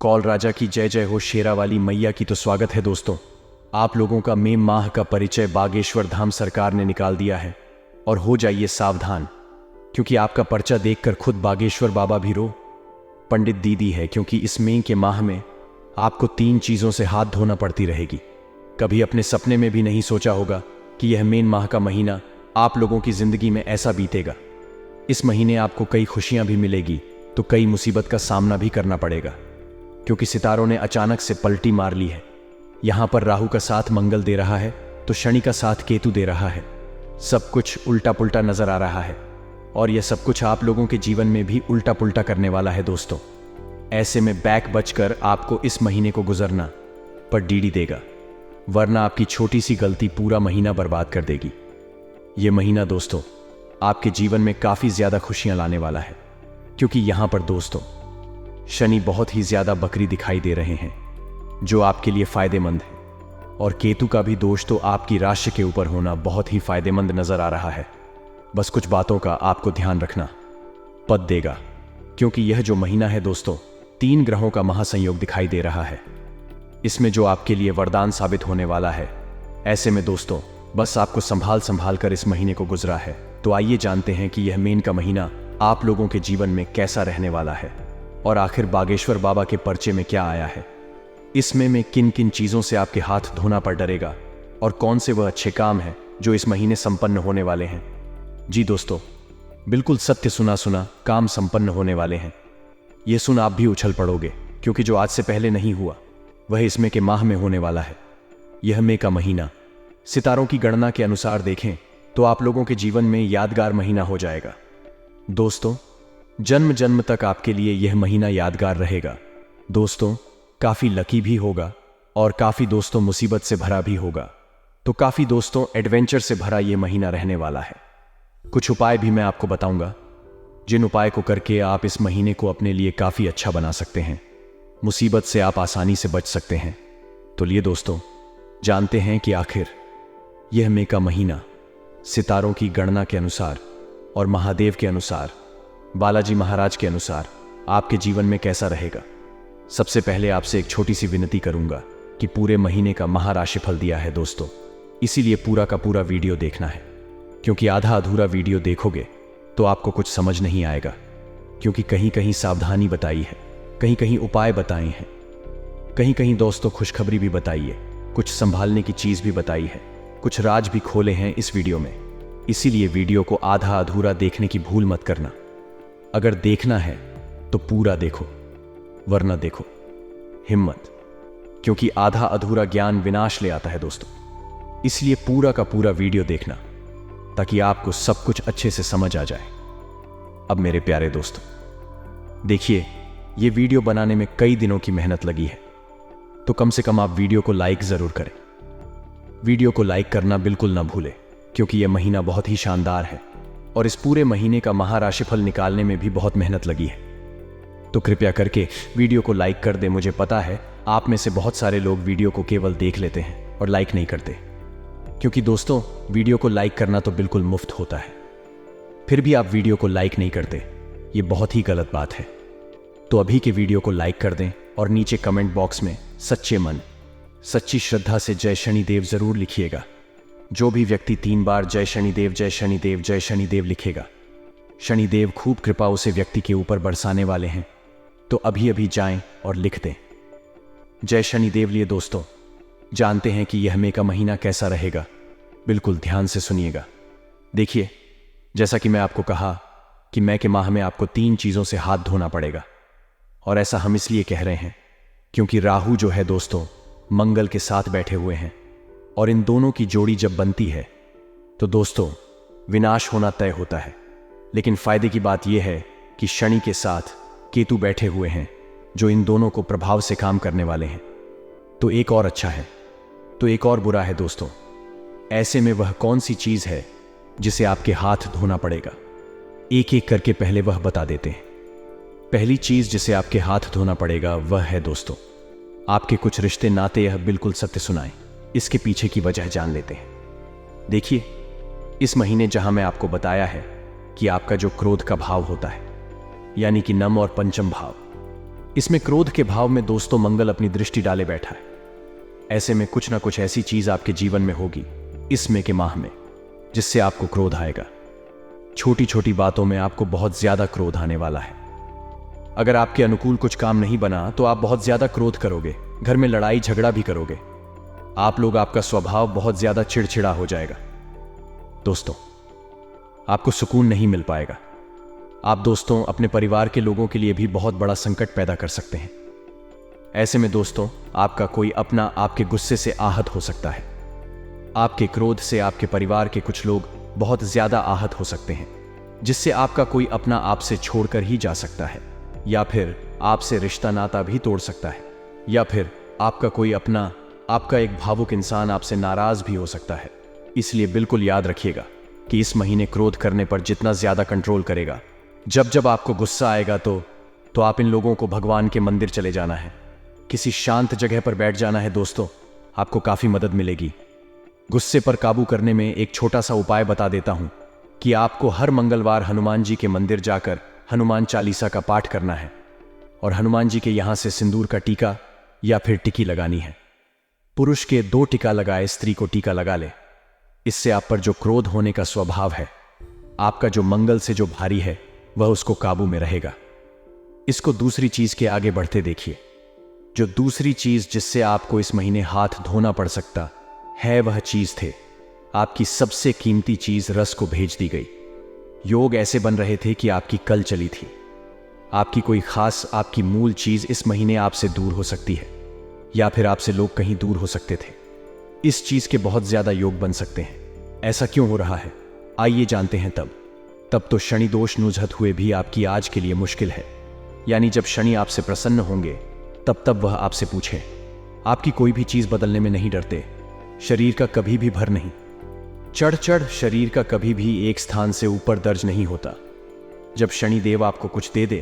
कौल राजा की जय जय हो, शेरा वाली मैया की तो स्वागत है दोस्तों। आप लोगों का मे माह का परिचय बागेश्वर धाम सरकार ने निकाल दिया है और हो जाइए सावधान, क्योंकि आपका पर्चा देखकर खुद बागेश्वर बाबा भी रो पंडित दीदी है, क्योंकि इस मे के माह में आपको 3 चीजों से हाथ धोना पड़ती रहेगी। कभी अपने सपने में भी नहीं सोचा होगा कि यह मेन माह का महीना आप लोगों की जिंदगी में ऐसा बीतेगा। इस महीने आपको कई खुशियां भी मिलेगी तो कई मुसीबत का सामना भी करना पड़ेगा, क्योंकि सितारों ने अचानक से पलटी मार ली है। यहां पर राहु का साथ मंगल दे रहा है तो शनि का साथ केतु दे रहा है। सब कुछ उल्टा पुल्टा नजर आ रहा है और यह सब कुछ आप लोगों के जीवन में भी उल्टा पुल्टा करने वाला है दोस्तों। ऐसे में बैक बचकर आपको इस महीने को गुजरना पर डीडी देगा, वरना आपकी छोटी सी गलती पूरा महीना बर्बाद कर देगी। यह महीना दोस्तों आपके जीवन में काफी ज्यादा खुशियां लाने वाला है, क्योंकि यहां पर दोस्तों शनि बहुत ही ज्यादा बकरी दिखाई दे रहे हैं, जो आपके लिए फायदेमंद है, और केतु का भी दोष तो आपकी राशि के ऊपर होना बहुत ही फायदेमंद नजर आ रहा है। बस कुछ बातों का आपको ध्यान रखना पद देगा, क्योंकि यह जो महीना है दोस्तों 3 ग्रहों का महासंयोग दिखाई दे रहा है। इसमें जो आपके लिए वरदान साबित होने वाला है। ऐसे में दोस्तों बस आपको संभाल कर इस महीने को गुजरा है। तो आइए जानते हैं कि यह मेन का महीना आप लोगों के जीवन में कैसा रहने वाला है और आखिर बागेश्वर बाबा के पर्चे में क्या आया है। इसमें में किन किन चीजों से आपके हाथ धोना पड़ डरेगा और कौन से वह अच्छे काम हैं जो इस महीने संपन्न होने वाले हैं। जी दोस्तों, बिल्कुल सत्य सुना काम संपन्न होने वाले हैं। यह सुन आप भी उछल पड़ोगे, क्योंकि जो आज से पहले नहीं हुआ वह इसमें के माह में होने वाला है। यह मई का महीना सितारों की गणना के अनुसार देखें तो आप लोगों के जीवन में यादगार महीना हो जाएगा। दोस्तों जन्म जन्म तक आपके लिए यह महीना यादगार रहेगा। दोस्तों काफी लकी भी होगा और काफी दोस्तों मुसीबत से भरा भी होगा। तो काफी दोस्तों एडवेंचर से भरा यह महीना रहने वाला है। कुछ उपाय भी मैं आपको बताऊंगा, जिन उपाय को करके आप इस महीने को अपने लिए काफी अच्छा बना सकते हैं। मुसीबत से आप आसानी से बच सकते हैं। तो लिए दोस्तों जानते हैं कि आखिर यह मई का महीना सितारों की गणना के अनुसार और महादेव के अनुसार, बालाजी महाराज के अनुसार आपके जीवन में कैसा रहेगा। सबसे पहले आपसे एक छोटी सी विनती करूंगा कि पूरे महीने का महाराशिफल दिया है दोस्तों, इसीलिए पूरा का पूरा वीडियो देखना है, क्योंकि आधा अधूरा वीडियो देखोगे तो आपको कुछ समझ नहीं आएगा, क्योंकि कहीं कहीं सावधानी बताई है, कहीं कहीं उपाय बताए हैं, कहीं कहीं दोस्तों खुशखबरी भी बताई है, कुछ संभालने की चीज भी बताई है, कुछ राज भी खोले हैं इस वीडियो में। इसीलिए वीडियो को आधा अधूरा देखने की भूल मत करना। अगर देखना है तो पूरा देखो, वरना देखो हिम्मत, क्योंकि आधा अधूरा ज्ञान विनाश ले आता है दोस्तों। इसलिए पूरा का पूरा वीडियो देखना ताकि आपको सब कुछ अच्छे से समझ आ जाए। अब मेरे प्यारे दोस्तों देखिए, यह वीडियो बनाने में कई दिनों की मेहनत लगी है, तो कम से कम आप वीडियो को लाइक जरूर करें। वीडियो को लाइक करना बिल्कुल ना भूलें, क्योंकि यह महीना बहुत ही शानदार है और इस पूरे महीने का महाराशिफल निकालने में भी बहुत मेहनत लगी है। तो कृपया करके वीडियो को लाइक कर दें। मुझे पता है आप में से बहुत सारे लोग वीडियो को केवल देख लेते हैं और लाइक नहीं करते, क्योंकि दोस्तों वीडियो को लाइक करना तो बिल्कुल मुफ्त होता है। फिर भी आप वीडियो को लाइक नहीं करते, ये बहुत ही गलत बात है। तो अभी के वीडियो को लाइक कर दें और नीचे कमेंट बॉक्स में सच्चे मन सच्ची श्रद्धा से जय शनिदेव जरूर लिखिएगा। जो भी व्यक्ति 3 बार जय शनिदेव जय शनिदेव जय शनिदेव लिखेगा, शनिदेव खूब कृपा उसे व्यक्ति के ऊपर बरसाने वाले हैं। तो अभी अभी जाएं और लिख दें जय शनिदेव। लिए दोस्तों जानते हैं कि यह मई का महीना कैसा रहेगा, बिल्कुल ध्यान से सुनिएगा। देखिए, जैसा कि मैं आपको कहा कि मई के माह में आपको 3 चीजों से हाथ धोना पड़ेगा, और ऐसा हम इसलिए कह रहे हैं क्योंकि राहु जो है दोस्तों मंगल के साथ बैठे हुए हैं, और इन दोनों की जोड़ी जब बनती है तो दोस्तों विनाश होना तय होता है। लेकिन फायदे की बात यह है कि शनि के साथ केतु बैठे हुए हैं, जो इन दोनों को प्रभाव से काम करने वाले हैं। तो एक और अच्छा है तो एक और बुरा है दोस्तों। ऐसे में वह कौन सी चीज है जिसे आपके हाथ धोना पड़ेगा, एक एक करके पहले वह बता देते हैं। पहली चीज जिसे आपके हाथ धोना पड़ेगा वह है दोस्तों आपके कुछ रिश्ते नाते। यह बिल्कुल सत्य सुनाएं, इसके पीछे की वजह जान लेते हैं। देखिए, इस महीने जहां मैं आपको बताया है कि आपका जो क्रोध का भाव होता है, यानी कि नम और पंचम भाव, इसमें क्रोध के भाव में दोस्तों मंगल अपनी दृष्टि डाले बैठा है। ऐसे में कुछ ना कुछ ऐसी चीज आपके जीवन में होगी इस मई के माह में जिससे आपको क्रोध आएगा। छोटी छोटी बातों में आपको बहुत ज्यादा क्रोध आने वाला है। अगर आपके अनुकूल कुछ काम नहीं बना तो आप बहुत ज्यादा क्रोध करोगे, घर में लड़ाई झगड़ा भी करोगे। आप लोग, आपका स्वभाव बहुत ज्यादा चिड़चिड़ा हो जाएगा। दोस्तों, आपको सुकून नहीं मिल पाएगा। आप दोस्तों अपने परिवार के लोगों के लिए भी बहुत बड़ा संकट पैदा कर सकते हैं। ऐसे में दोस्तों, आपका कोई अपना आपके गुस्से से आहत हो सकता है। आपके क्रोध से आपके परिवार के कुछ लोग बहुत ज्यादा आहत हो सकते हैं, जिससे आपका कोई अपना आपसे छोड़कर ही जा सकता है, या फिर आपसे रिश्ता नाता भी तोड़ सकता है, या फिर आपका कोई अपना, आपका एक भावुक इंसान आपसे नाराज भी हो सकता है। इसलिए बिल्कुल याद रखिएगा कि इस महीने क्रोध करने पर जितना ज्यादा कंट्रोल करेगा, जब जब आपको गुस्सा आएगा तो आप इन लोगों को भगवान के मंदिर चले जाना है, किसी शांत जगह पर बैठ जाना है। दोस्तों, आपको काफी मदद मिलेगी। गुस्से पर काबू करने में एक छोटा सा उपाय बता देता हूं कि आपको हर मंगलवार हनुमान जी के मंदिर जाकर हनुमान चालीसा का पाठ करना है और हनुमान जी के यहां से सिंदूर का टीका या फिर टिकी लगानी है। पुरुष के 2 टीका लगाए, स्त्री को टीका लगा ले। इससे आप पर जो क्रोध होने का स्वभाव है, आपका जो मंगल से जो भारी है, वह उसको काबू में रहेगा। इसको दूसरी चीज के आगे बढ़ते देखिए। जो दूसरी चीज जिससे आपको इस महीने हाथ धोना पड़ सकता है, वह चीज थे आपकी सबसे कीमती चीज रस को भेज दी गई। योग ऐसे बन रहे थे कि आपकी कल चली थी। आपकी कोई खास, आपकी मूल चीज इस महीने आपसे दूर हो सकती है, या फिर आपसे लोग कहीं दूर हो सकते थे। इस चीज के बहुत ज्यादा योग बन सकते हैं। ऐसा क्यों हो रहा है, आइए जानते हैं। तब तो शनि दोष नुजहत हुए भी आपकी आज के लिए मुश्किल है। यानी जब शनि आपसे प्रसन्न होंगे तब वह आपसे पूछे। आपकी कोई भी चीज बदलने में नहीं डरते। शरीर का कभी भी भर नहीं, चढ़ शरीर का कभी भी एक स्थान से ऊपर दर्ज नहीं होता। जब शनि देव आपको कुछ दे दे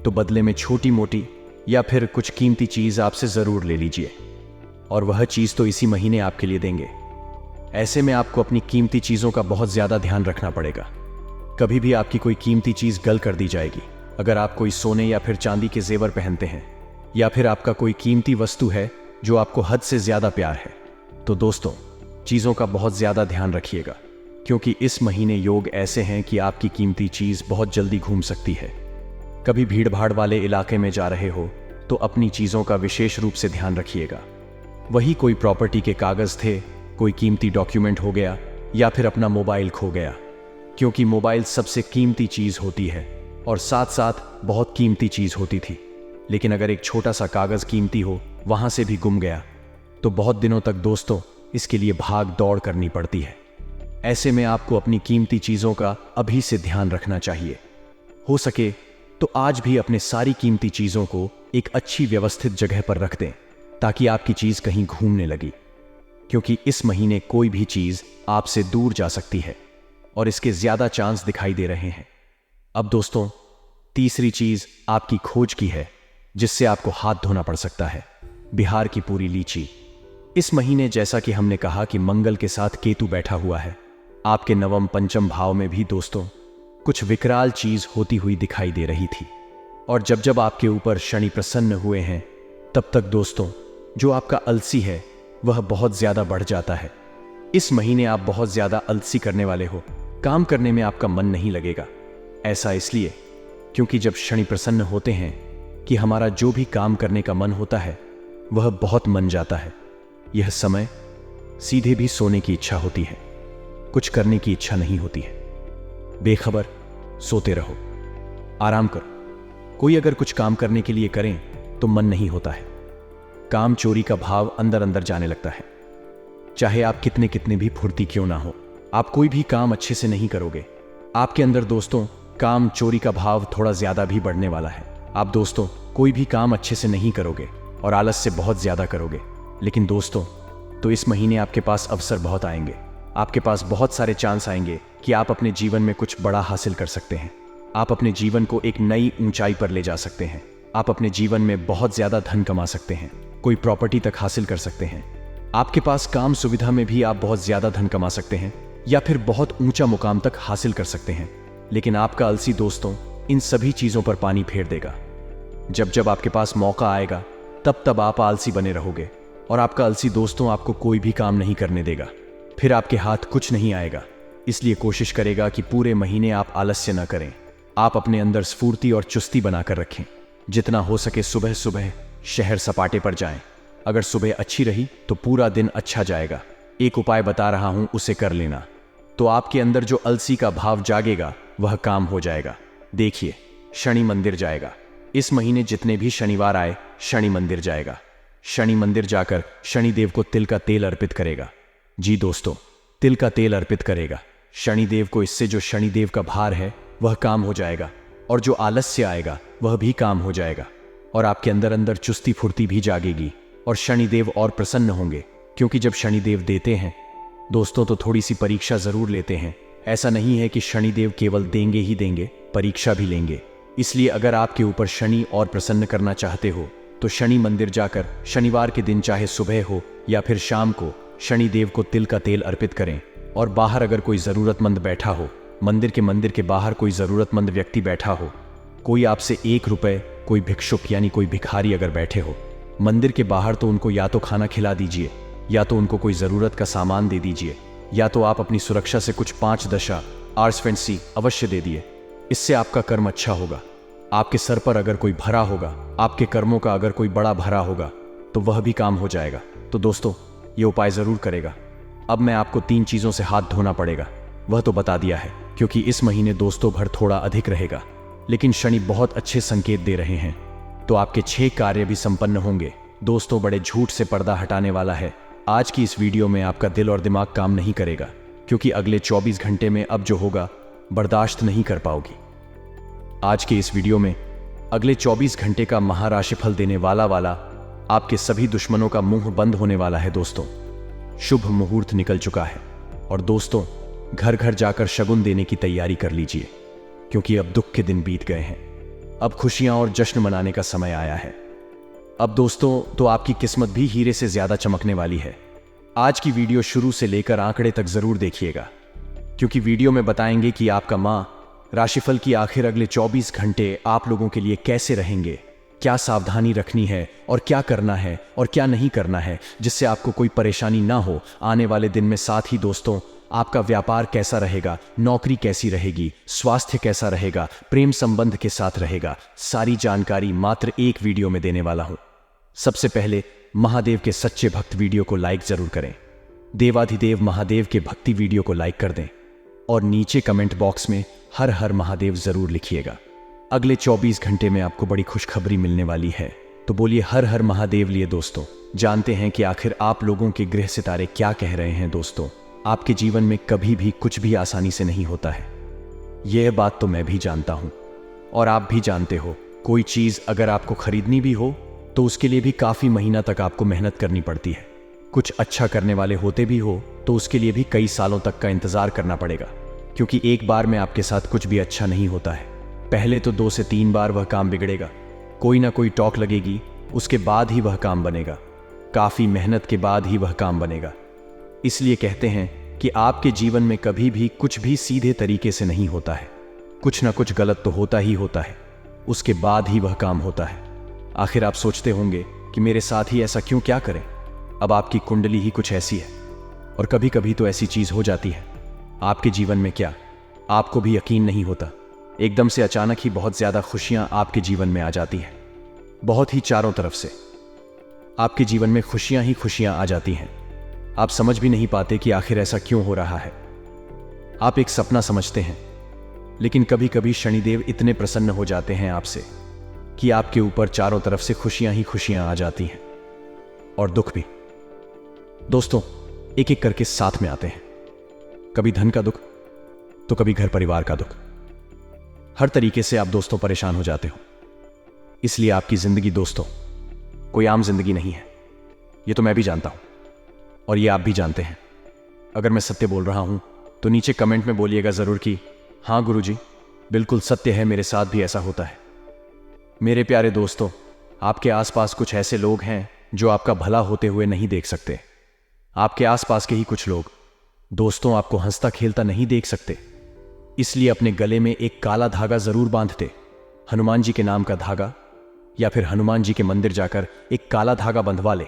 तो बदले में छोटी मोटी या फिर कुछ कीमती चीज आपसे जरूर ले लीजिए, और वह चीज तो इसी महीने आपके लिए देंगे। ऐसे में आपको अपनी कीमती चीजों का बहुत ज्यादा ध्यान रखना पड़ेगा। कभी भी आपकी कोई कीमती चीज गल कर दी जाएगी। अगर आप कोई सोने या फिर चांदी के जेवर पहनते हैं, या फिर आपका कोई कीमती वस्तु है जो आपको हद से ज्यादा प्यार है, तो दोस्तों चीजों का बहुत ज्यादा ध्यान रखिएगा, क्योंकि इस महीने योग ऐसे हैं कि आपकी कीमती चीज बहुत जल्दी घूम सकती है। कभी भीड़ भाड़ वाले इलाके में जा रहे हो तो अपनी चीजों का विशेष रूप से ध्यान रखिएगा। वही कोई प्रॉपर्टी के कागज थे, कोई कीमती डॉक्यूमेंट हो गया, या फिर अपना मोबाइल खो गया, क्योंकि मोबाइल सबसे कीमती चीज होती है और साथ साथ बहुत कीमती चीज होती थी। लेकिन अगर एक छोटा सा कागज कीमती हो वहां से भी गुम गया तो बहुत दिनों तक दोस्तों इसके लिए भाग दौड़ करनी पड़ती है। ऐसे में आपको अपनी कीमती चीजों का अभी से ध्यान रखना चाहिए। हो सके तो आज भी अपने सारी कीमती चीजों को एक अच्छी व्यवस्थित जगह पर रख दें, ताकि आपकी चीज कहीं घूमने लगी, क्योंकि इस महीने कोई भी चीज आपसे दूर जा सकती है और इसके ज्यादा चांस दिखाई दे रहे हैं। अब दोस्तों, तीसरी चीज आपकी खोज की है, जिससे आपको हाथ धोना पड़ सकता है। बिहार की पूरी लीची। इस महीने जैसा कि हमने कहा कि मंगल के साथ केतु बैठा हुआ है, आपके नवम पंचम भाव में भी दोस्तों कुछ विकराल चीज होती हुई दिखाई दे रही थी। और जब जब आपके ऊपर शनि प्रसन्न हुए हैं, तब तक दोस्तों जो आपका अलसी है वह बहुत ज्यादा बढ़ जाता है। इस महीने आप बहुत ज्यादा अलसी करने वाले हो। काम करने में आपका मन नहीं लगेगा। ऐसा इसलिए क्योंकि जब शनि प्रसन्न होते हैं कि हमारा जो भी काम करने का मन होता है वह बहुत मन जाता है। यह समय सीधे भी सोने की इच्छा होती है, कुछ करने की इच्छा नहीं होती है। बेखबर सोते रहो, आराम करो। कोई अगर कुछ काम करने के लिए करें तो मन नहीं होता है। काम चोरी का भाव अंदर अंदर जाने लगता है। चाहे आप कितने कितने भी फुर्ती क्यों ना हो, आप कोई भी काम अच्छे से नहीं करोगे। आपके अंदर दोस्तों काम चोरी का भाव थोड़ा ज्यादा भी बढ़ने वाला है। आप दोस्तों कोई भी काम अच्छे से नहीं करोगे और आलस से बहुत ज्यादा करोगे। लेकिन दोस्तों तो इस महीने आपके पास अवसर बहुत आएंगे। आपके पास बहुत सारे चांस आएंगे कि आप अपने जीवन में कुछ बड़ा हासिल कर सकते हैं। आप अपने जीवन को एक नई ऊंचाई पर ले जा सकते हैं। आप अपने जीवन में बहुत ज्यादा धन कमा सकते हैं, कोई प्रॉपर्टी तक हासिल कर सकते हैं। आपके पास काम सुविधा में भी आप बहुत ज्यादा धन कमा सकते हैं या फिर बहुत ऊंचा मुकाम तक हासिल कर सकते हैं। लेकिन आपका अलसी दोस्तों इन सभी चीजों पर पानी फेर देगा। जब जब आपके पास मौका आएगा तब तब आप आलसी बने रहोगे और आपका आलसी दोस्तों आपको कोई भी काम नहीं करने देगा। फिर आपके हाथ कुछ नहीं आएगा। इसलिए कोशिश करेगा कि पूरे महीने आप आलस्य न करें। आप अपने अंदर स्फूर्ति और चुस्ती बनाकर रखें। जितना हो सके सुबह सुबह शहर सपाटे पर जाएं। अगर सुबह अच्छी रही तो पूरा दिन अच्छा जाएगा। एक उपाय बता रहा हूं, उसे कर लेना तो आपके अंदर जो अलसी का भाव जागेगा वह काम हो जाएगा। देखिए, शनि मंदिर जाएगा। इस महीने जितने भी शनिवार आए शनि मंदिर जाएगा। शनि मंदिर जाकर शनिदेव को तिल का तेल अर्पित करेगा। जी दोस्तों, तिल का तेल अर्पित करेगा शनिदेव को। इससे जो शनिदेव का भार है वह काम हो जाएगा और जो आलस्य आएगा वह भी काम हो जाएगा और आपके अंदर अंदर चुस्ती फुर्ती भी जागेगी और शनिदेव और प्रसन्न होंगे। क्योंकि जब शनिदेव देते हैं दोस्तों तो थोड़ी सी परीक्षा जरूर लेते हैं। ऐसा नहीं है कि शनिदेव केवल देंगे ही देंगे, परीक्षा भी लेंगे। इसलिए अगर आपके ऊपर शनि और प्रसन्न करना चाहते हो तो शनि मंदिर जाकर शनिवार के दिन चाहे सुबह हो या फिर शाम को शनिदेव को तिल का तेल अर्पित करें। और बाहर अगर कोई ज़रूरतमंद बैठा हो, मंदिर के बाहर कोई ज़रूरतमंद व्यक्ति बैठा हो, कोई आपसे 1 रुपए, कोई भिक्षुक यानी कोई भिखारी अगर बैठे हो मंदिर के बाहर, तो उनको या तो खाना खिला दीजिए या तो उनको कोई ज़रूरत का सामान दे दीजिए या तो आप अपनी सुरक्षा से कुछ 5 दशा आर्सफेंसी अवश्य दे दिए। इससे आपका कर्म अच्छा होगा। आपके सर पर अगर कोई भरा होगा, आपके कर्मों का अगर कोई बड़ा भरा होगा तो वह भी काम हो जाएगा। तो दोस्तों, ये उपाय ज़रूर करेगा। अब मैं आपको 3 चीज़ों से हाथ धोना पड़ेगा, वह तो बता दिया है क्योंकि इस महीने दोस्तों भर थोड़ा अधिक रहेगा, लेकिन शनि बहुत अच्छे संकेत दे रहे हैं तो आपके 6 कार्य भी संपन्न होंगे। दोस्तों, बड़े झूठ से पर्दा हटाने वाला है। आज की इस वीडियो में आपका दिल और दिमाग काम नहीं करेगा क्योंकि अगले 24 घंटे में अब जो होगा बर्दाश्त नहीं कर पाओगी। आज के इस वीडियो में अगले 24 घंटे का महाराशिफल देने वाला आपके सभी दुश्मनों का मुंह बंद होने वाला है। दोस्तों, शुभ मुहूर्त निकल चुका है और दोस्तों घर घर जाकर शगुन देने की तैयारी कर लीजिए क्योंकि अब दुख के दिन बीत गए हैं। अब खुशियां और जश्न मनाने का समय आया है। अब दोस्तों तो आपकी किस्मत भी हीरे से ज्यादा चमकने वाली है। आज की वीडियो शुरू से लेकर आंकड़े तक जरूर देखिएगा क्योंकि वीडियो में बताएंगे कि आपका माह राशिफल की आखिर अगले 24 घंटे आप लोगों के लिए कैसे रहेंगे, क्या सावधानी रखनी है और क्या करना है और क्या नहीं करना है जिससे आपको कोई परेशानी ना हो आने वाले दिन में। साथ ही दोस्तों, आपका व्यापार कैसा रहेगा, नौकरी कैसी रहेगी, स्वास्थ्य कैसा रहेगा, प्रेम संबंध के साथ रहेगा, सारी जानकारी मात्र एक वीडियो में देने वाला हूं। सबसे पहले महादेव के सच्चे भक्त वीडियो को लाइक जरूर करें। देवाधिदेव महादेव के भक्ति वीडियो को लाइक कर दें और नीचे कमेंट बॉक्स में हर हर महादेव जरूर लिखिएगा। अगले 24 घंटे में आपको बड़ी खुशखबरी मिलने वाली है तो बोलिए हर हर महादेव। लिए दोस्तों, जानते हैं कि आखिर आप लोगों के ग्रह सितारे क्या कह रहे हैं। दोस्तों, आपके जीवन में कभी भी कुछ भी आसानी से नहीं होता है, यह बात तो मैं भी जानता हूं और आप भी जानते हो। कोई चीज अगर आपको खरीदनी भी हो तो उसके लिए भी काफी महीना तक आपको मेहनत करनी पड़ती है। कुछ अच्छा करने वाले होते भी हो तो उसके लिए भी कई सालों तक का इंतजार करना पड़ेगा क्योंकि एक बार में आपके साथ कुछ भी अच्छा नहीं होता है। पहले तो 2 से 3 बार वह काम बिगड़ेगा, कोई ना कोई टॉक लगेगी, उसके बाद ही वह काम बनेगा। काफी मेहनत के बाद ही वह काम बनेगा। इसलिए कहते हैं कि आपके जीवन में कभी भी कुछ भी सीधे तरीके से नहीं होता है, कुछ ना कुछ गलत तो होता ही होता है, उसके बाद ही वह काम होता है। आखिर आप सोचते होंगे कि मेरे साथ ही ऐसा क्यों, क्या करें। अब आपकी कुंडली ही कुछ ऐसी है और कभी कभी तो ऐसी चीज हो जाती है आपके जीवन में, क्या आपको भी यकीन नहीं होता, एकदम से अचानक ही बहुत ज्यादा खुशियां आपके जीवन में आ जाती हैं। बहुत ही चारों तरफ से आपके जीवन में खुशियां ही खुशियां आ जाती हैं। आप समझ भी नहीं पाते कि आखिर ऐसा क्यों हो रहा है। आप एक सपना समझते हैं, लेकिन कभी कभी शनिदेव इतने प्रसन्न हो जाते हैं आपसे कि आपके ऊपर चारों तरफ से खुशियां ही खुशियां आ जाती हैं और दुख भी। दोस्तों, एक एक करके साथ में आते हैं। कभी धन का दुख तो कभी घर परिवार का दुख। हर तरीके से आप दोस्तों परेशान हो जाते हो। इसलिए आपकी जिंदगी दोस्तों कोई आम जिंदगी नहीं है, ये तो मैं भी जानता हूं और ये आप भी जानते हैं। अगर मैं सत्य बोल रहा हूं तो नीचे कमेंट में बोलिएगा जरूर कि हाँ गुरुजी, बिल्कुल सत्य है, मेरे साथ भी ऐसा होता है। मेरे प्यारे दोस्तों, आपके आसपास कुछ ऐसे लोग हैं जो आपका भला होते हुए नहीं देख सकते। आपके आसपास के ही कुछ लोग दोस्तों आपको हंसता खेलता नहीं देख सकते, इसलिए अपने गले में एक काला धागा जरूर बांधते। हनुमान जी के नाम का धागा या फिर हनुमान जी के मंदिर जाकर एक काला धागा बंधवा ले,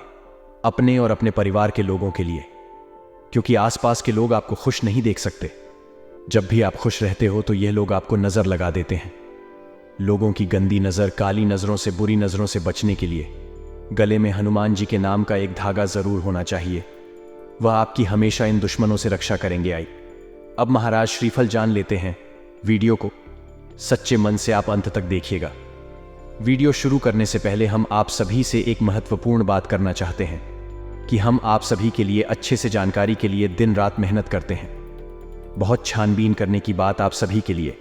अपने और अपने परिवार के लोगों के लिए, क्योंकि आसपास के लोग आपको खुश नहीं देख सकते। जब भी आप खुश रहते हो तो यह लोग आपको नजर लगा देते हैं। लोगों की गंदी नजर, काली नजरों से, बुरी नजरों से बचने के लिए गले में हनुमान जी के नाम का एक धागा जरूर होना चाहिए। वह आपकी हमेशा इन दुश्मनों से रक्षा करेंगे। आई अब महाराज श्रीफल जान लेते हैं वीडियो को। सच्चे मन से आप अंत तक देखिएगा। वीडियो शुरू करने से पहले हम आप सभी से एक महत्वपूर्ण बात करना चाहते हैं कि हम आप सभी के लिए अच्छे से जानकारी के लिए दिन रात मेहनत करते हैं। बहुत छानबीन करने की बात आप सभी के लिए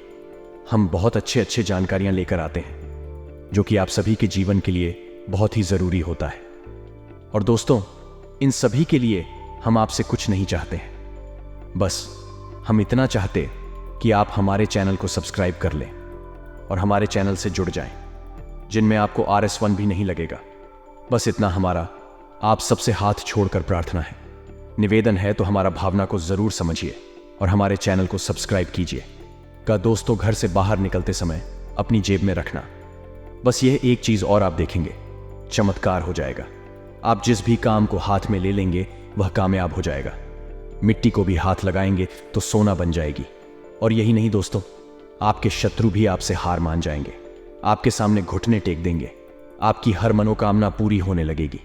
हम बहुत अच्छे जानकारियां लेकर आते हैं, जो कि आप सभी के जीवन के लिए बहुत ही जरूरी होता है। और दोस्तों, इन सभी के लिए हम आपसे कुछ नहीं चाहते हैं, बस हम इतना चाहते कि आप हमारे चैनल को सब्सक्राइब कर लें और हमारे चैनल से जुड़ जाएं, जिनमें आपको RS1 भी नहीं लगेगा। बस इतना हमारा आप सबसे हाथ छोड़कर प्रार्थना है, निवेदन है। तो हमारा भावना को जरूर समझिए और हमारे चैनल को सब्सक्राइब कीजिए। का दोस्तों, घर से बाहर निकलते समय अपनी जेब में रखना। बस यह एक चीज और आप देखेंगे, चमत्कार हो जाएगा। आप जिस भी काम को हाथ में ले लेंगे वह कामयाब हो जाएगा। मिट्टी को भी हाथ लगाएंगे तो सोना बन जाएगी। और यही नहीं दोस्तों, आपके शत्रु भी आपसे हार मान जाएंगे, आपके सामने घुटने टेक देंगे, आपकी हर मनोकामना पूरी होने लगेगी।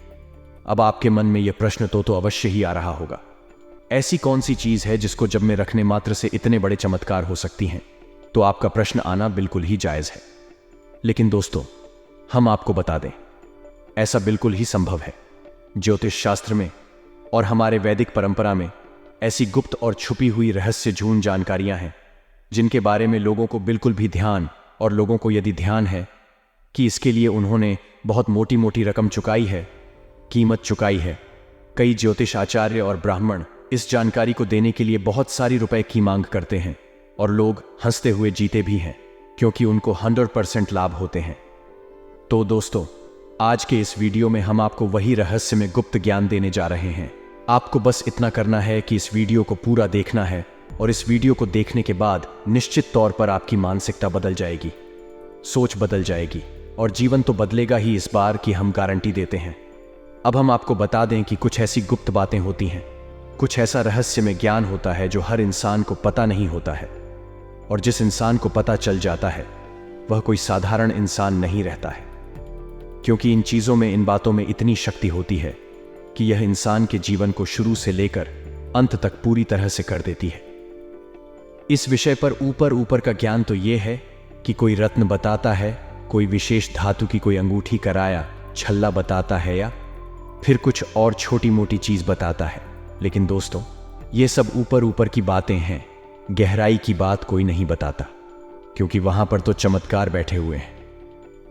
अब आपके मन में यह प्रश्न तो अवश्य ही आ रहा होगा, ऐसी कौन सी चीज है जिसको जब में रखने मात्र से इतने बड़े चमत्कार हो सकती हैं? तो आपका प्रश्न आना बिल्कुल ही जायज है। लेकिन दोस्तों, हम आपको बता दें, ऐसा बिल्कुल ही संभव है। ज्योतिष शास्त्र में और हमारे वैदिक परंपरा में ऐसी गुप्त और छुपी हुई रहस्यपूर्ण जानकारियां हैं जिनके बारे में लोगों को बिल्कुल भी ध्यान, और लोगों को यदि ध्यान है कि इसके लिए उन्होंने बहुत मोटी मोटी रकम चुकाई है, कीमत चुकाई है। कई ज्योतिष आचार्य और ब्राह्मण इस जानकारी को देने के लिए बहुत सारी रुपए की मांग करते हैं, और लोग हंसते हुए जीते भी हैं, क्योंकि उनको 100% लाभ होते हैं। तो दोस्तों, आज के इस वीडियो में हम आपको वही रहस्य में गुप्त ज्ञान देने जा रहे हैं। आपको बस इतना करना है कि इस वीडियो को पूरा देखना है, और इस वीडियो को देखने के बाद निश्चित तौर पर आपकी मानसिकता बदल जाएगी, सोच बदल जाएगी, और जीवन तो बदलेगा ही इस बार की हम गारंटी देते हैं। अब हम आपको बता दें कि कुछ ऐसी गुप्त बातें होती हैं, कुछ ऐसा रहस्य में ज्ञान होता है जो हर इंसान को पता नहीं होता है, और जिस इंसान को पता चल जाता है वह कोई साधारण इंसान नहीं रहता है, क्योंकि इन चीजों में, इन बातों में इतनी शक्ति होती है कि यह इंसान के जीवन को शुरू से लेकर अंत तक पूरी तरह से कर देती है। इस विषय पर ऊपर का ज्ञान तो यह है कि कोई रत्न बताता है, कोई विशेष धातु की कोई अंगूठी कराया छल्ला बताता है, या फिर कुछ और छोटी मोटी चीज बताता है। लेकिन दोस्तों, ये सब ऊपर की बातें हैं, गहराई की बात कोई नहीं बताता, क्योंकि वहां पर तो चमत्कार बैठे हुए हैं।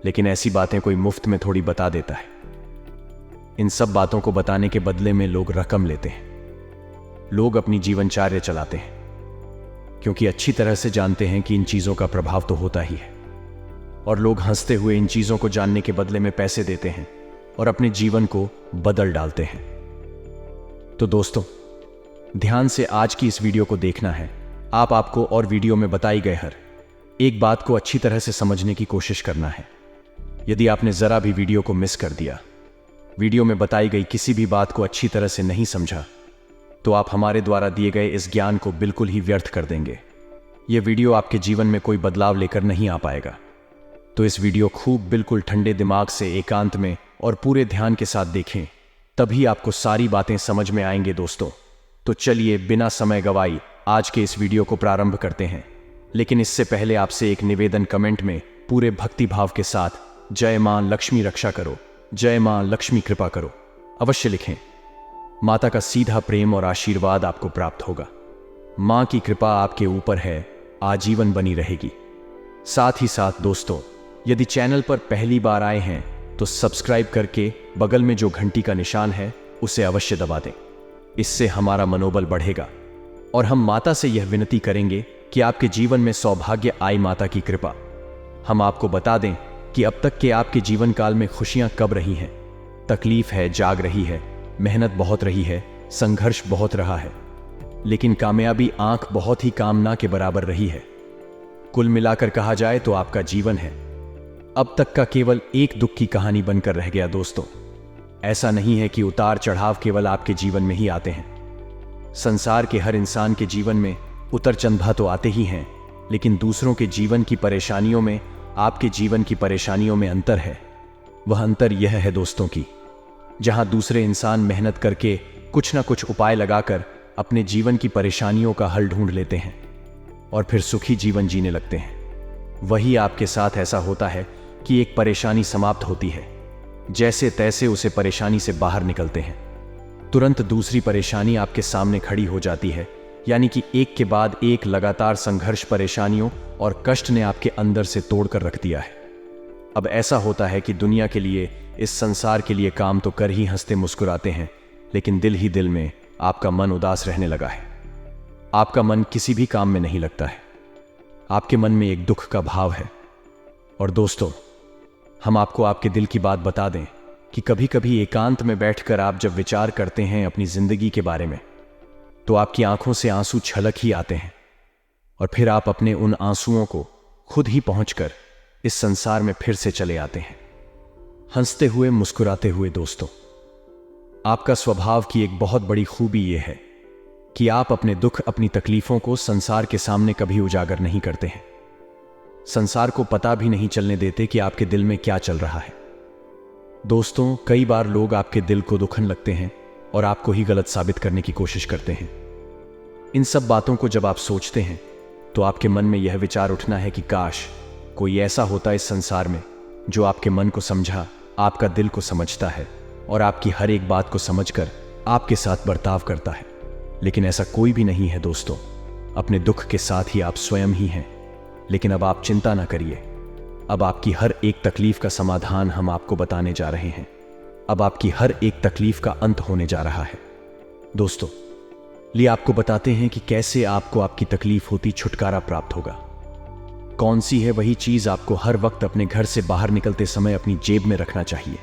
लेकिन ऐसी बातें कोई मुफ्त में थोड़ी बता देता है। इन सब बातों को बताने के बदले में लोग रकम लेते हैं, लोग अपनी जीवनचर्या चलाते हैं, क्योंकि अच्छी तरह से जानते हैं कि इन चीजों का प्रभाव तो होता ही है। और लोग हंसते हुए इन चीजों को जानने के बदले में पैसे देते हैं और अपने जीवन को बदल डालते हैं। तो दोस्तों, ध्यान से आज की इस वीडियो को देखना है। आपको और वीडियो में बताई गए हर एक बात को अच्छी तरह से समझने की कोशिश करना है। यदि आपने जरा भी वीडियो को मिस कर दिया, वीडियो में बताई गई किसी भी बात को अच्छी तरह से नहीं समझा, तो आप हमारे द्वारा दिए गए इस ज्ञान को बिल्कुल ही व्यर्थ कर देंगे। यह वीडियो आपके जीवन में कोई बदलाव लेकर नहीं आ पाएगा। तो इस वीडियो खूब बिल्कुल ठंडे दिमाग से, एकांत में और पूरे ध्यान के साथ देखें, तभी आपको सारी बातें समझ में आएंगे दोस्तों। तो चलिए बिना समय गवाई आज के इस वीडियो को प्रारंभ करते हैं। लेकिन इससे पहले आपसे एक निवेदन, कमेंट में पूरे भक्ति भाव के साथ जय मां लक्ष्मी रक्षा करो, जय मां लक्ष्मी कृपा करो अवश्य लिखें। माता का सीधा प्रेम और आशीर्वाद आपको प्राप्त होगा। मां की कृपा आपके ऊपर है, आजीवन बनी रहेगी। साथ ही साथ दोस्तों, यदि चैनल पर पहली बार आए हैं तो सब्सक्राइब करके बगल में जो घंटी का निशान है उसे अवश्य दबा दें। इससे हमारा मनोबल बढ़ेगा और हम माता से यह विनती करेंगे कि आपके जीवन में सौभाग्य आए, माता की कृपा। हम आपको बता दें कि अब तक के आपके जीवन काल में खुशियां कब रही हैं, तकलीफ है, जाग रही है, मेहनत बहुत रही है, संघर्ष बहुत रहा है, लेकिन कामयाबी आंख बहुत ही कामना के बराबर रही है। कुल मिलाकर कहा जाए तो आपका जीवन है अब तक का केवल एक दुख की कहानी बनकर रह गया दोस्तों। ऐसा नहीं है कि उतार चढ़ाव केवल आपके जीवन में ही आते हैं। संसार के हर इंसान के जीवन में उतर चंदभा तो आते ही हैं, लेकिन दूसरों के जीवन की परेशानियों में आपके जीवन की परेशानियों में अंतर है। वह अंतर यह है दोस्तों कि जहां दूसरे इंसान मेहनत करके कुछ ना कुछ उपाय लगाकर अपने जीवन की परेशानियों का हल ढूंढ लेते हैं और फिर सुखी जीवन जीने लगते हैं, वही आपके साथ ऐसा होता है कि एक परेशानी समाप्त होती है, जैसे तैसे उसे परेशानी से बाहर निकलते हैं, तुरंत दूसरी परेशानी आपके सामने खड़ी हो जाती है। यानी कि एक के बाद एक लगातार संघर्ष परेशानियों और कष्ट ने आपके अंदर से तोड़कर रख दिया है। अब ऐसा होता है कि दुनिया के लिए, इस संसार के लिए काम तो कर ही हंसते मुस्कुराते हैं, लेकिन दिल ही दिल में आपका मन उदास रहने लगा है। आपका मन किसी भी काम में नहीं लगता है। आपके मन में एक दुख का भाव है। और दोस्तों, हम आपको आपके दिल की बात बता दें कि कभी कभी एकांत में बैठकर आप जब विचार करते हैं अपनी जिंदगी के बारे में, तो आपकी आंखों से आंसू छलक ही आते हैं और फिर आप अपने उन आंसुओं को खुद ही पहुंचकर इस संसार में फिर से चले आते हैं, हंसते हुए मुस्कुराते हुए। दोस्तों, आपका स्वभाव की एक बहुत बड़ी खूबी यह है कि आप अपने दुख, अपनी तकलीफों को संसार के सामने कभी उजागर नहीं करते हैं। संसार को पता भी नहीं चलने देते कि आपके दिल में क्या चल रहा है। दोस्तों, कई बार लोग आपके दिल को दुखन लगते हैं और आपको ही गलत साबित करने की कोशिश करते हैं। इन सब बातों को जब आप सोचते हैं तो आपके मन में यह विचार उठना है कि काश कोई ऐसा होता इस संसार में जो आपके मन को समझा, आपका दिल को समझता है और आपकी हर एक बात को समझकर आपके साथ बर्ताव करता है। लेकिन ऐसा कोई भी नहीं है दोस्तों। अपने दुख के साथ ही आप स्वयं ही हैं। लेकिन अब आप चिंता ना करिए। अब आपकी हर एक तकलीफ का समाधान हम आपको बताने जा रहे हैं। अब आपकी हर एक तकलीफ का अंत होने जा रहा है। दोस्तों, लिए आपको बताते हैं कि कैसे आपको आपकी तकलीफ होती छुटकारा प्राप्त होगा। कौन सी है वही चीज आपको हर वक्त अपने घर से बाहर निकलते समय अपनी जेब में रखना चाहिए।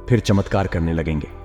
फिर चमत्कार करने लगेंगे।